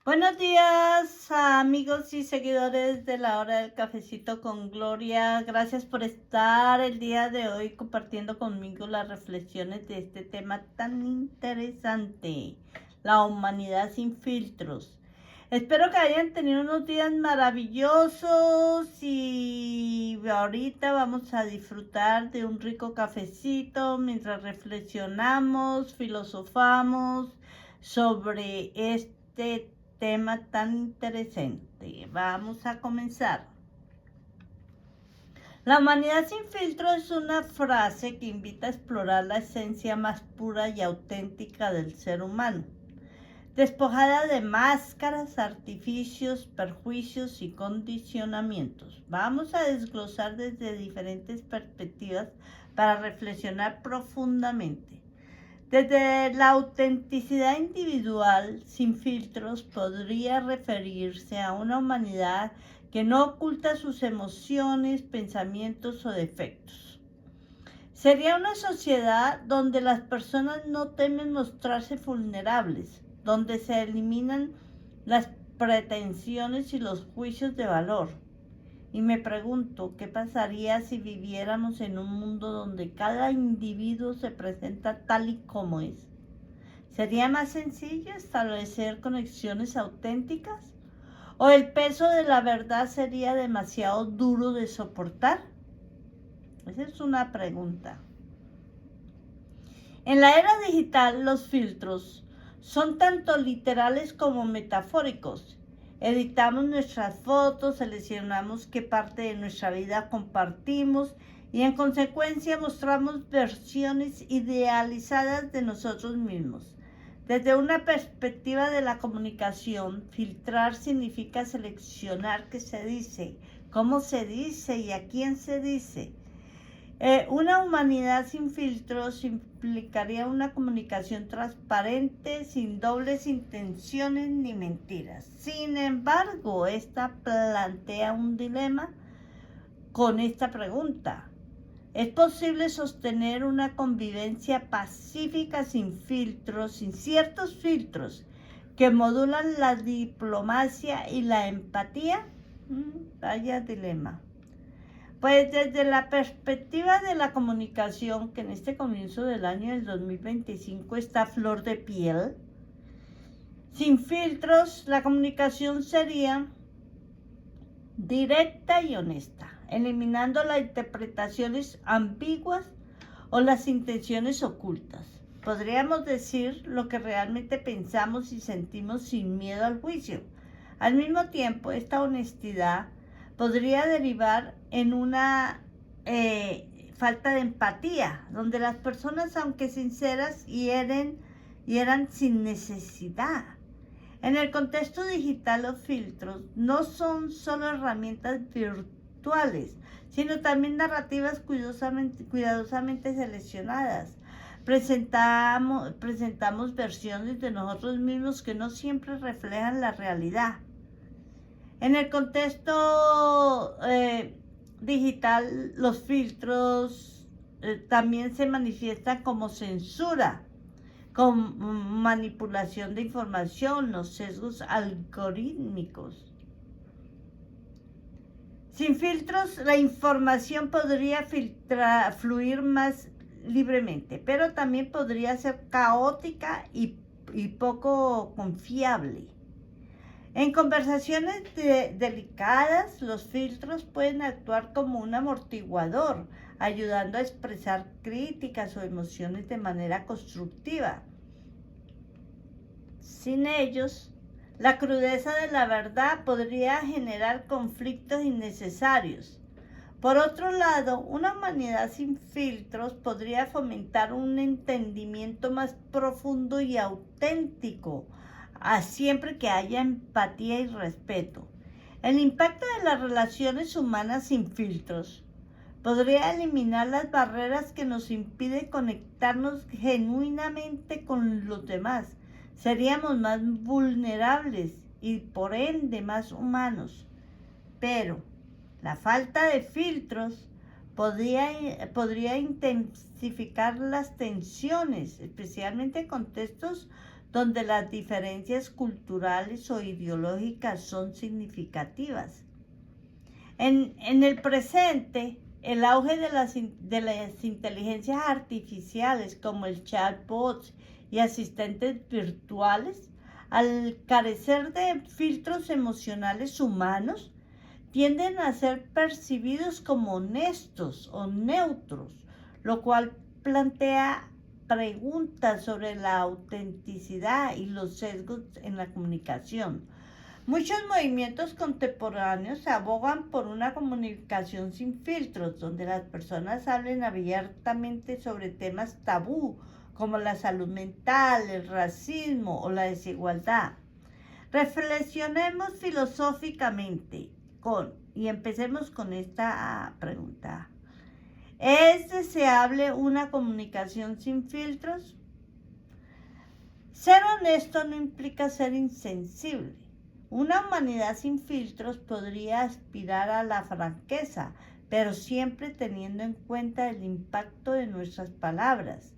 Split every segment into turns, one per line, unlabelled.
Buenos días, amigos y seguidores de la hora del cafecito con Gloria. Gracias por estar el día de hoy compartiendo conmigo las reflexiones de este tema tan interesante, la humanidad sin filtros. Espero que hayan tenido unos días maravillosos y ahorita vamos a disfrutar de un rico cafecito mientras reflexionamos, filosofamos sobre este tema tan interesante. Vamos a comenzar. La humanidad sin filtro es una frase que invita a explorar la esencia más pura y auténtica del ser humano, despojada de máscaras, artificios, perjuicios y condicionamientos. Vamos a desglosar desde diferentes perspectivas para reflexionar profundamente. Desde la autenticidad individual, sin filtros, podría referirse a una humanidad que no oculta sus emociones, pensamientos o defectos. Sería una sociedad donde las personas no temen mostrarse vulnerables, donde se eliminan las pretensiones y los juicios de valor. Y me pregunto, ¿qué pasaría si viviéramos en un mundo donde cada individuo se presenta tal y como es? ¿Sería más sencillo establecer conexiones auténticas? ¿O el peso de la verdad sería demasiado duro de soportar? Esa es una pregunta. En la era digital, los filtros son tanto literales como metafóricos. Editamos nuestras fotos, seleccionamos qué parte de nuestra vida compartimos y en consecuencia mostramos versiones idealizadas de nosotros mismos. Desde una perspectiva de la comunicación, filtrar significa seleccionar qué se dice, cómo se dice y a quién se dice. Una humanidad sin filtros implicaría una comunicación transparente, sin dobles intenciones ni mentiras. Sin embargo, esta plantea un dilema con esta pregunta. ¿Es posible sostener una convivencia pacífica sin filtros, sin ciertos filtros que modulan la diplomacia y la empatía? Vaya dilema. Pues desde la perspectiva de la comunicación, que en este comienzo del año del 2025 está a flor de piel, sin filtros, la comunicación sería directa y honesta, eliminando las interpretaciones ambiguas o las intenciones ocultas. Podríamos decir lo que realmente pensamos y sentimos sin miedo al juicio. Al mismo tiempo, esta honestidad podría derivar en una falta de empatía, donde las personas, aunque sinceras, hieren sin necesidad. En el contexto digital, los filtros no son solo herramientas virtuales, sino también narrativas cuidadosamente seleccionadas. Presentamos versiones de nosotros mismos que no siempre reflejan la realidad. En el contexto digital, los filtros también se manifiestan como censura, con manipulación de información, los sesgos algorítmicos. Sin filtros, la información podría fluir más libremente, pero también podría ser caótica y poco confiable. En conversaciones delicadas, los filtros pueden actuar como un amortiguador, ayudando a expresar críticas o emociones de manera constructiva. Sin ellos, la crudeza de la verdad podría generar conflictos innecesarios. Por otro lado, una humanidad sin filtros podría fomentar un entendimiento más profundo y auténtico, siempre que haya empatía y respeto. El impacto de las relaciones humanas sin filtros podría eliminar las barreras que nos impiden conectarnos genuinamente con los demás. Seríamos más vulnerables y por ende más humanos. Pero la falta de filtros podría intensificar las tensiones, especialmente en contextos donde las diferencias culturales o ideológicas son significativas. En el presente, el auge de las inteligencias artificiales como el chatbot y asistentes virtuales, al carecer de filtros emocionales humanos, tienden a ser percibidos como honestos o neutros, lo cual plantea preguntas sobre la autenticidad y los sesgos en la comunicación. Muchos movimientos contemporáneos abogan por una comunicación sin filtros, donde las personas hablen abiertamente sobre temas tabú, como la salud mental, el racismo o la desigualdad. Reflexionemos filosóficamente y empecemos con esta pregunta. ¿Es deseable una comunicación sin filtros? Ser honesto no implica ser insensible. Una humanidad sin filtros podría aspirar a la franqueza, pero siempre teniendo en cuenta el impacto de nuestras palabras.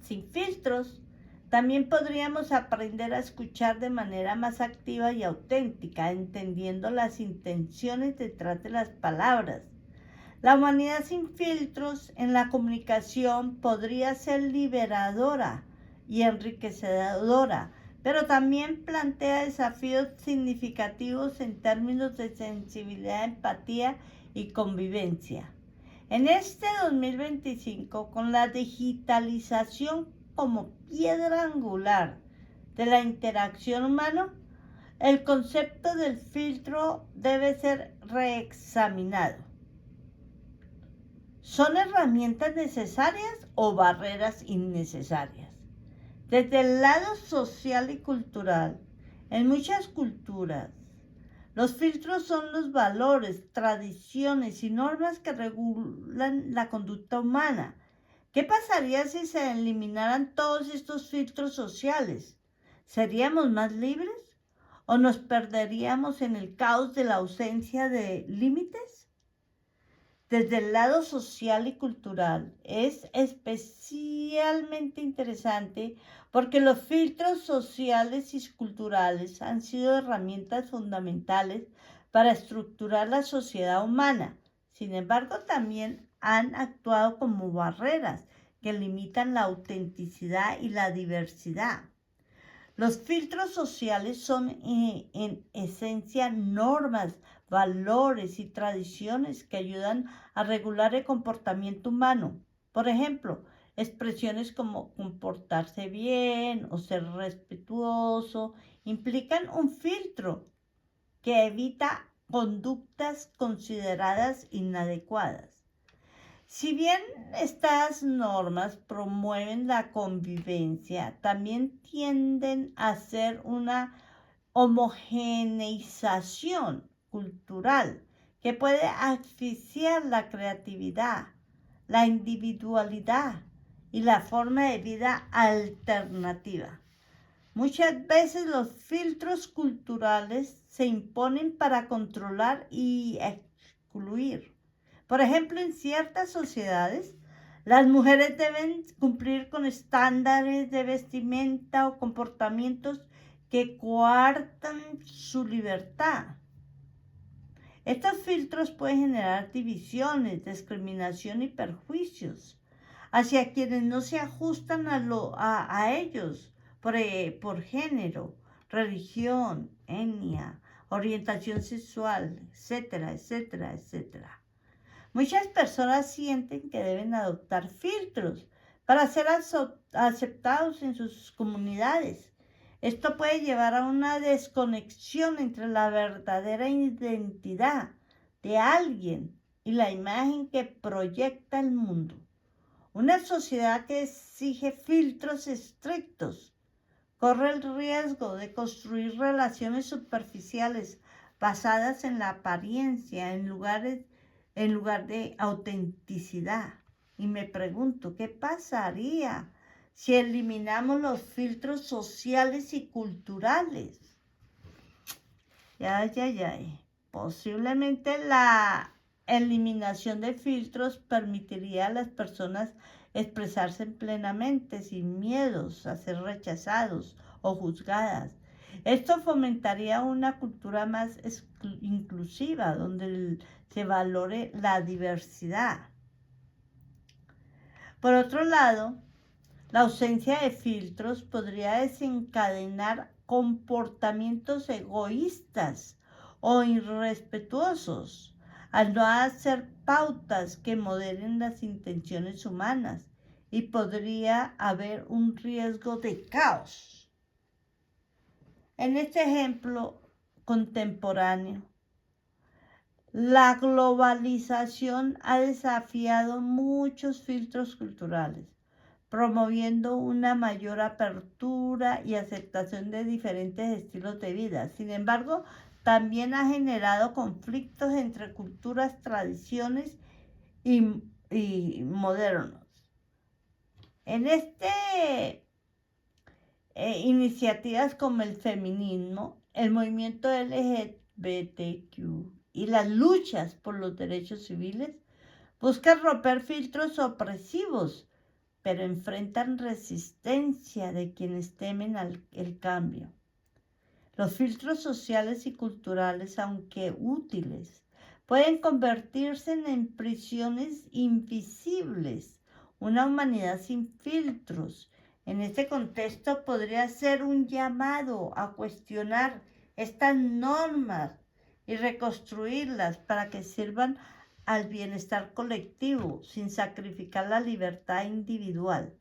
Sin filtros, también podríamos aprender a escuchar de manera más activa y auténtica, entendiendo las intenciones detrás de las palabras. La humanidad sin filtros en la comunicación podría ser liberadora y enriquecedora, pero también plantea desafíos significativos en términos de sensibilidad, empatía y convivencia. En este 2025, con la digitalización como piedra angular de la interacción humana, el concepto del filtro debe ser reexaminado. ¿Son herramientas necesarias o barreras innecesarias? Desde el lado social y cultural, en muchas culturas, los filtros son los valores, tradiciones y normas que regulan la conducta humana. ¿Qué pasaría si se eliminaran todos estos filtros sociales? ¿Seríamos más libres? ¿O nos perderíamos en el caos de la ausencia de límites? Desde el lado social y cultural es especialmente interesante porque los filtros sociales y culturales han sido herramientas fundamentales para estructurar la sociedad humana. Sin embargo, también han actuado como barreras que limitan la autenticidad y la diversidad. Los filtros sociales son en esencia normas, valores y tradiciones que ayudan a regular el comportamiento humano. Por ejemplo, expresiones como comportarse bien o ser respetuoso implican un filtro que evita conductas consideradas inadecuadas. Si bien estas normas promueven la convivencia, también tienden a ser una homogeneización cultural que puede asfixiar la creatividad, la individualidad y la forma de vida alternativa. Muchas veces los filtros culturales se imponen para controlar y excluir. Por ejemplo, en ciertas sociedades, las mujeres deben cumplir con estándares de vestimenta o comportamientos que coartan su libertad. Estos filtros pueden generar divisiones, discriminación y perjuicios hacia quienes no se ajustan a ellos por género, religión, etnia, orientación sexual, etcétera, etcétera, etcétera. Muchas personas sienten que deben adoptar filtros para ser aceptados en sus comunidades. Esto puede llevar a una desconexión entre la verdadera identidad de alguien y la imagen que proyecta el mundo. Una sociedad que exige filtros estrictos corre el riesgo de construir relaciones superficiales basadas en la apariencia en lugar de autenticidad. Y me pregunto, ¿qué pasaría si eliminamos los filtros sociales y culturales? Posiblemente la eliminación de filtros permitiría a las personas expresarse plenamente, sin miedos a ser rechazados o juzgadas. Esto fomentaría una cultura más inclusiva, donde se valore la diversidad. Por otro lado, la ausencia de filtros podría desencadenar comportamientos egoístas o irrespetuosos, al no hacer pautas que moderen las intenciones humanas, y podría haber un riesgo de caos. En este ejemplo contemporáneo, la globalización ha desafiado muchos filtros culturales, promoviendo una mayor apertura y aceptación de diferentes estilos de vida. Sin embargo, también ha generado conflictos entre culturas, tradiciones y modernos. En iniciativas como el feminismo, el movimiento LGBTQ y las luchas por los derechos civiles buscan romper filtros opresivos, pero enfrentan resistencia de quienes temen el cambio. Los filtros sociales y culturales, aunque útiles, pueden convertirse en prisiones invisibles. Una humanidad sin filtros, en este contexto, podría ser un llamado a cuestionar estas normas y reconstruirlas para que sirvan al bienestar colectivo, sin sacrificar la libertad individual.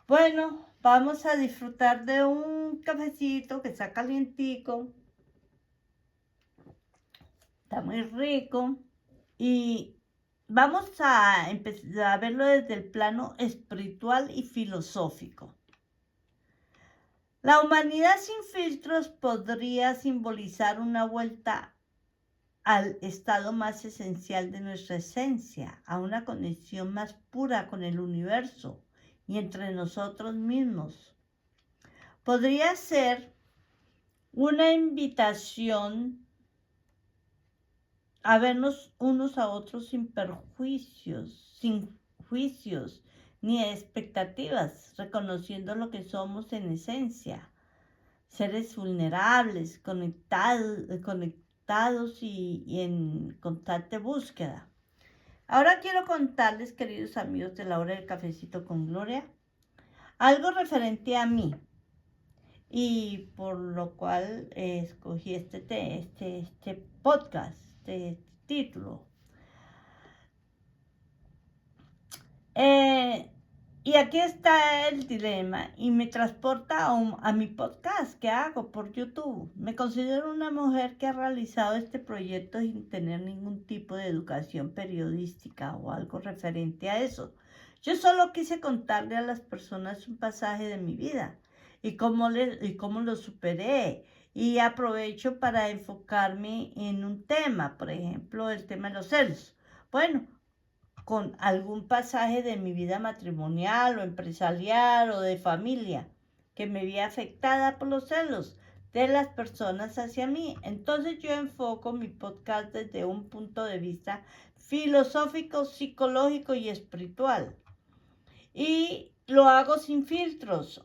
Bueno, vamos a disfrutar de un cafecito que está calientico. Está muy rico. Y vamos a empezar a verlo desde el plano espiritual y filosófico. La humanidad sin filtros podría simbolizar una vuelta al estado más esencial de nuestra esencia, a una conexión más pura con el universo y entre nosotros mismos. Podría ser una invitación a vernos unos a otros sin perjuicios, sin juicios ni expectativas, reconociendo lo que somos en esencia, seres vulnerables, conectados y en constante búsqueda. Ahora quiero contarles, queridos amigos de la hora del cafecito con Gloria, algo referente a mí, y por lo cual escogí este podcast, este título. Y aquí está el dilema, y me transporta a mi podcast que hago por YouTube. Me considero una mujer que ha realizado este proyecto sin tener ningún tipo de educación periodística o algo referente a eso. Yo solo quise contarle a las personas un pasaje de mi vida y cómo lo superé. Y aprovecho para enfocarme en un tema, por ejemplo, el tema de los celos. Bueno, con algún pasaje de mi vida matrimonial o empresarial o de familia que me vi afectada por los celos de las personas hacia mí. Entonces yo enfoco mi podcast desde un punto de vista filosófico, psicológico y espiritual. Y lo hago sin filtros,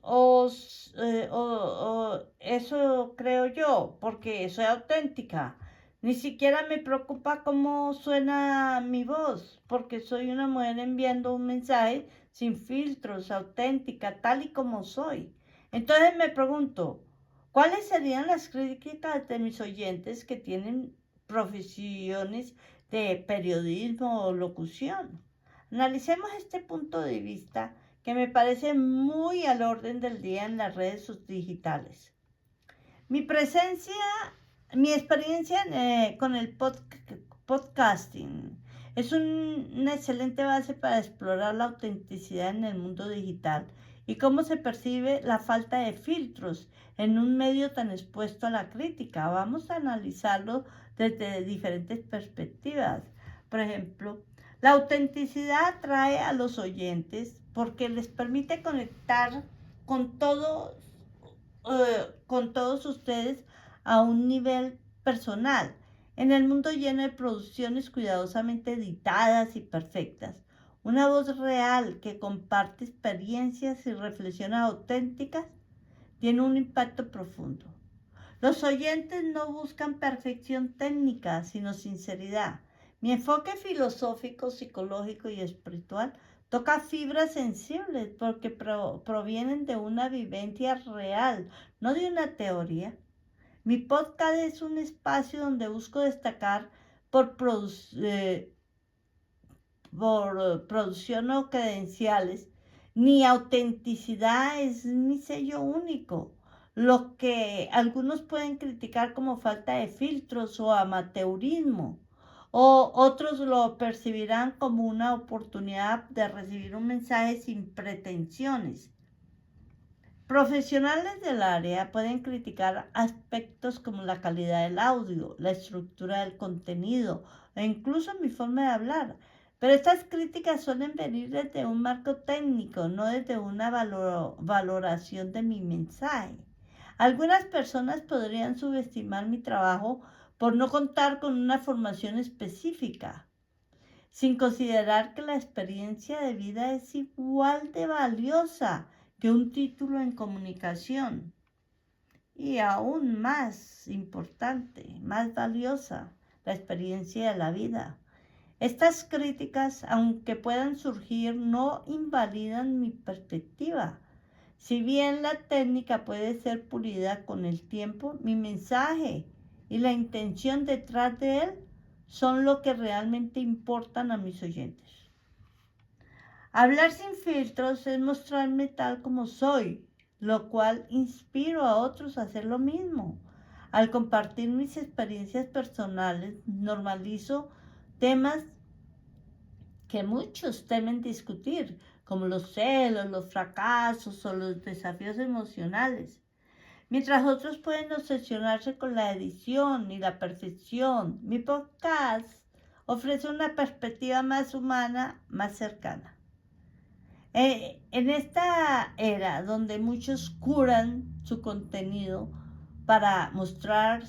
eso creo yo, porque soy auténtica. Ni siquiera me preocupa cómo suena mi voz, porque soy una mujer enviando un mensaje sin filtros, auténtica, tal y como soy. Entonces me pregunto, ¿cuáles serían las críticas de mis oyentes que tienen profesiones de periodismo o locución? Analicemos este punto de vista que me parece muy al orden del día en las redes digitales. Mi experiencia con el podcasting es una excelente base para explorar la autenticidad en el mundo digital y cómo se percibe la falta de filtros en un medio tan expuesto a la crítica. Vamos a analizarlo desde diferentes perspectivas. Por ejemplo, la autenticidad atrae a los oyentes porque les permite conectar con todos ustedes a un nivel personal. En el mundo lleno de producciones cuidadosamente editadas y perfectas, Una voz real que comparte experiencias y reflexiones auténticas tiene un impacto profundo. Los oyentes no buscan perfección técnica, sino sinceridad. Mi enfoque filosófico, psicológico y espiritual toca fibras sensibles porque provienen de una vivencia real, no de una teoría. Mi podcast es un espacio donde busco destacar por, producción o credenciales, ni autenticidad es mi sello único. Lo que algunos pueden criticar como falta de filtros o amateurismo, o otros lo percibirán como una oportunidad de recibir un mensaje sin pretensiones. Profesionales del área pueden criticar aspectos como la calidad del audio, la estructura del contenido e incluso mi forma de hablar. Pero estas críticas suelen venir desde un marco técnico, no desde una valoración de mi mensaje. Algunas personas podrían subestimar mi trabajo por no contar con una formación específica, sin considerar que la experiencia de vida es igual de valiosa que un título en comunicación y aún más importante, más valiosa, la experiencia de la vida. Estas críticas, aunque puedan surgir, no invalidan mi perspectiva. Si bien la técnica puede ser pulida con el tiempo, mi mensaje y la intención detrás de él son lo que realmente importan a mis oyentes. Hablar sin filtros es mostrarme tal como soy, lo cual inspiro a otros a hacer lo mismo. Al compartir mis experiencias personales, normalizo temas que muchos temen discutir, como los celos, los fracasos o los desafíos emocionales. Mientras otros pueden obsesionarse con la edición y la perfección, mi podcast ofrece una perspectiva más humana, más cercana. En esta era donde muchos curan su contenido para mostrar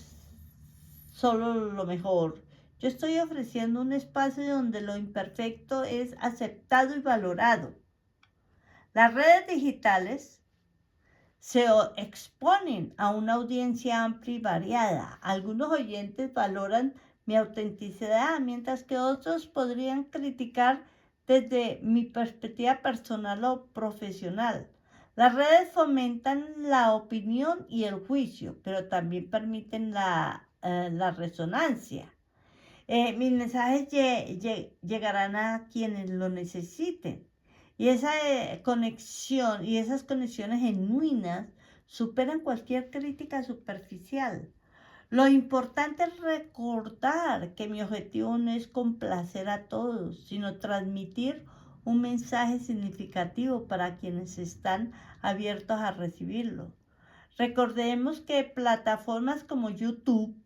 solo lo mejor, yo estoy ofreciendo un espacio donde lo imperfecto es aceptado y valorado. Las redes digitales se exponen a una audiencia amplia y variada. Algunos oyentes valoran mi autenticidad, mientras que otros podrían criticar desde mi perspectiva personal o profesional. Las redes fomentan la opinión y el juicio, pero también permiten la resonancia. Mis mensajes llegarán a quienes lo necesiten. Y esa conexión y esas conexiones genuinas superan cualquier crítica superficial. Lo importante es recordar que mi objetivo no es complacer a todos, sino transmitir un mensaje significativo para quienes están abiertos a recibirlo. Recordemos que plataformas como YouTube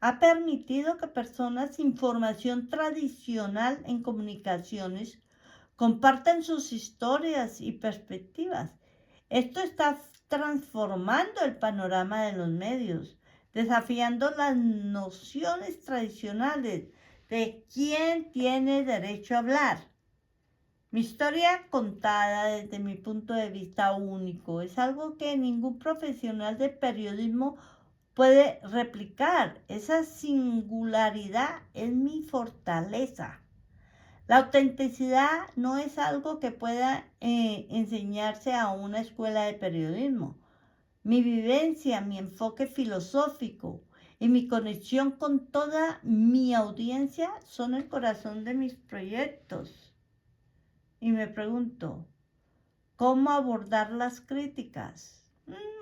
ha permitido que personas sin formación tradicional en comunicaciones compartan sus historias y perspectivas. Esto está transformando el panorama de los medios, desafiando las nociones tradicionales de quién tiene derecho a hablar. Mi historia contada desde mi punto de vista único es algo que ningún profesional de periodismo puede replicar. Esa singularidad es mi fortaleza. La autenticidad no es algo que pueda enseñarse a una escuela de periodismo. Mi vivencia, mi enfoque filosófico y mi conexión con toda mi audiencia son el corazón de mis proyectos. Y me pregunto, ¿cómo abordar las críticas?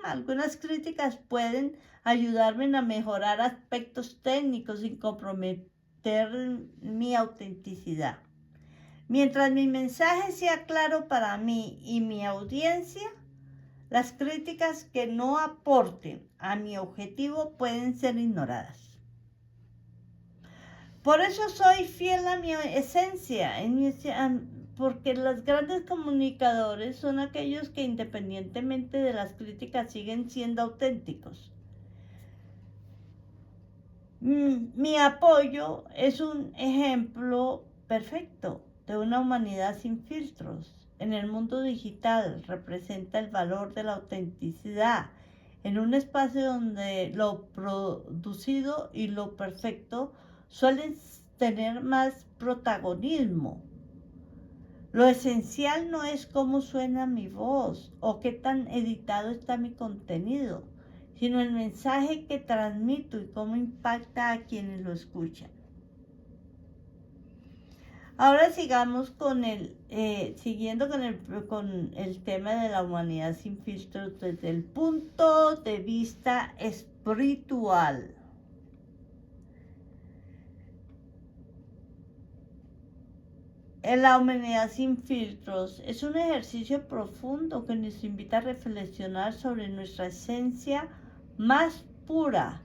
Algunas críticas pueden ayudarme a mejorar aspectos técnicos sin comprometer mi autenticidad. Mientras mi mensaje sea claro para mí y mi audiencia, las críticas que no aporten a mi objetivo pueden ser ignoradas. Por eso soy fiel a mi esencia, porque los grandes comunicadores son aquellos que independientemente de las críticas siguen siendo auténticos. Mi apoyo es un ejemplo perfecto. de una humanidad sin filtros. En el mundo digital representa el valor de la autenticidad, en un espacio donde lo producido y lo perfecto suelen tener más protagonismo. Lo esencial no es cómo suena mi voz o qué tan editado está mi contenido, sino el mensaje que transmito y cómo impacta a quienes lo escuchan. Ahora sigamos siguiendo con el tema de la humanidad sin filtros desde el punto de vista espiritual. En la humanidad sin filtros es un ejercicio profundo que nos invita a reflexionar sobre nuestra esencia más pura,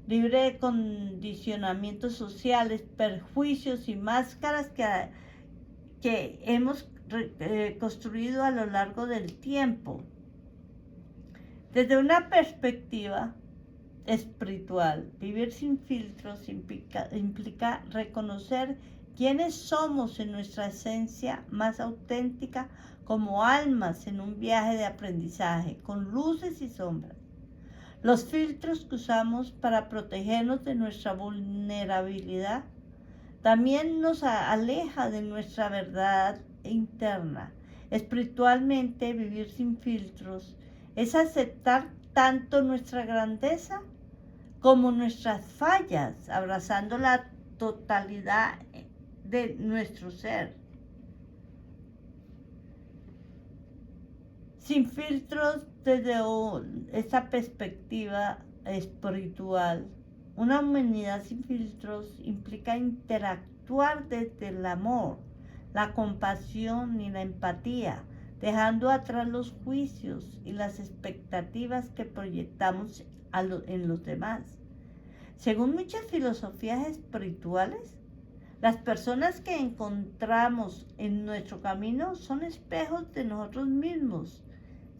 libre de condicionamientos sociales, perjuicios y máscaras que hemos construido a lo largo del tiempo. Desde una perspectiva espiritual, vivir sin filtros implica reconocer quiénes somos en nuestra esencia más auténtica como almas en un viaje de aprendizaje, con luces y sombras. Los filtros que usamos para protegernos de nuestra vulnerabilidad también nos aleja de nuestra verdad interna. Espiritualmente, vivir sin filtros es aceptar tanto nuestra grandeza como nuestras fallas, abrazando la totalidad de nuestro ser. Sin filtros, desde esta perspectiva espiritual, una humanidad sin filtros implica interactuar desde el amor, la compasión y la empatía, dejando atrás los juicios y las expectativas que proyectamos en los demás. Según muchas filosofías espirituales, las personas que encontramos en nuestro camino son espejos de nosotros mismos.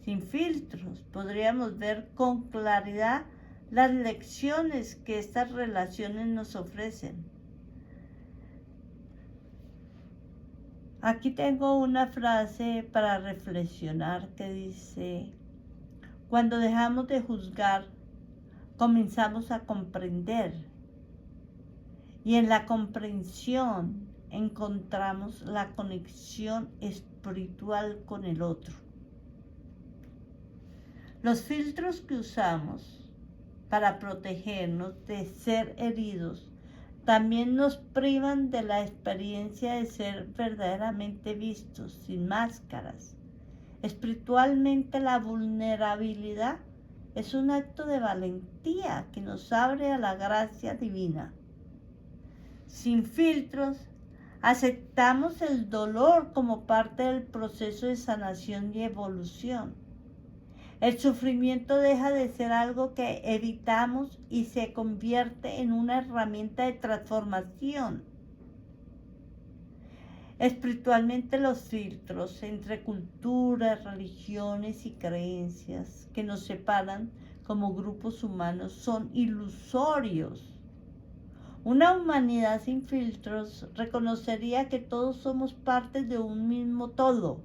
Sin filtros, podríamos ver con claridad las lecciones que estas relaciones nos ofrecen. Aquí tengo una frase para reflexionar que dice: cuando dejamos de juzgar, comenzamos a comprender. Y en la comprensión encontramos la conexión espiritual con el otro. Los filtros que usamos para protegernos de ser heridos también nos privan de la experiencia de ser verdaderamente vistos, sin máscaras. Espiritualmente, la vulnerabilidad es un acto de valentía que nos abre a la gracia divina. Sin filtros, aceptamos el dolor como parte del proceso de sanación y evolución. El sufrimiento deja de ser algo que evitamos y se convierte en una herramienta de transformación. Espiritualmente, los filtros entre culturas, religiones y creencias que nos separan como grupos humanos son ilusorios. Una humanidad sin filtros reconocería que todos somos parte de un mismo todo,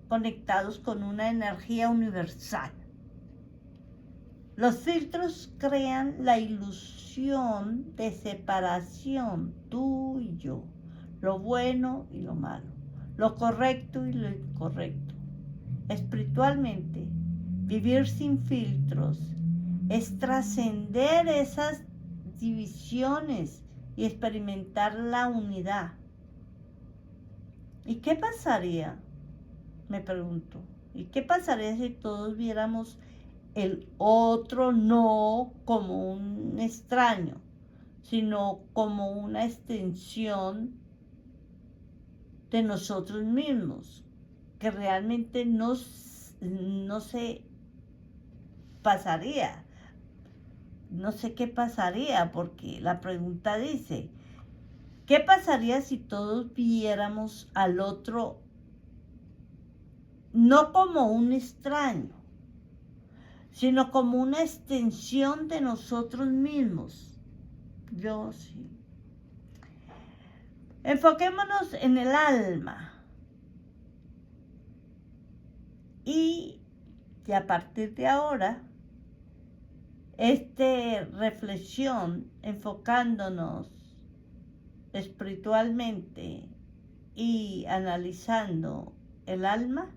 conectados con una energía universal. Los filtros crean la ilusión de separación, tú y yo, lo bueno y lo malo, lo correcto y lo incorrecto. Espiritualmente, vivir sin filtros es trascender esas divisiones y experimentar la unidad. ¿Y qué pasaría? Me pregunto, ¿y qué pasaría si todos viéramos el otro no como un extraño, sino como una extensión de nosotros mismos, que realmente no se pasaría? No sé qué pasaría, porque la pregunta dice, ¿qué pasaría si todos viéramos al otro no como un extraño, sino como una extensión de nosotros mismos? Yo sí. Enfoquémonos en el alma. Y a partir de ahora, esta reflexión enfocándonos espiritualmente y analizando el alma,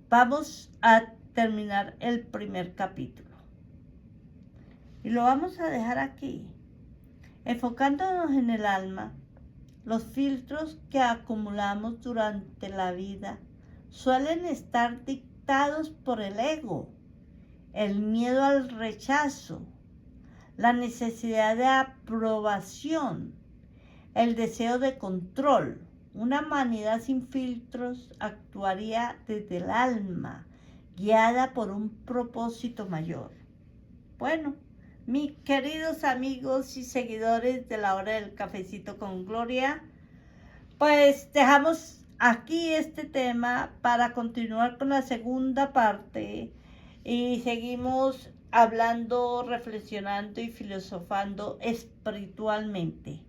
vamos a terminar el primer capítulo. Y lo vamos a dejar aquí. Enfocándonos en el alma, los filtros que acumulamos durante la vida suelen estar dictados por el ego, el miedo al rechazo, la necesidad de aprobación, el deseo de control. Una humanidad sin filtros actuaría desde el alma, guiada por un propósito mayor. Bueno, mis queridos amigos y seguidores de la hora del cafecito con Gloria, pues dejamos aquí este tema para continuar con la segunda parte y seguimos hablando, reflexionando y filosofando espiritualmente.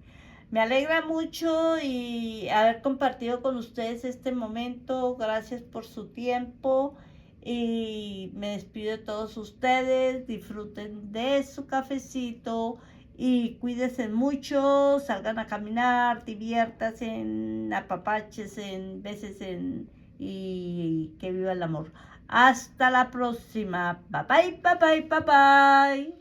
Me alegra mucho y haber compartido con ustedes este momento. Gracias por su tiempo. Y me despido de todos ustedes. Disfruten de su cafecito y cuídense mucho. Salgan a caminar, diviértanse, apapáchense, bésense y que viva el amor. Hasta la próxima. Bye bye, bye bye, bye bye.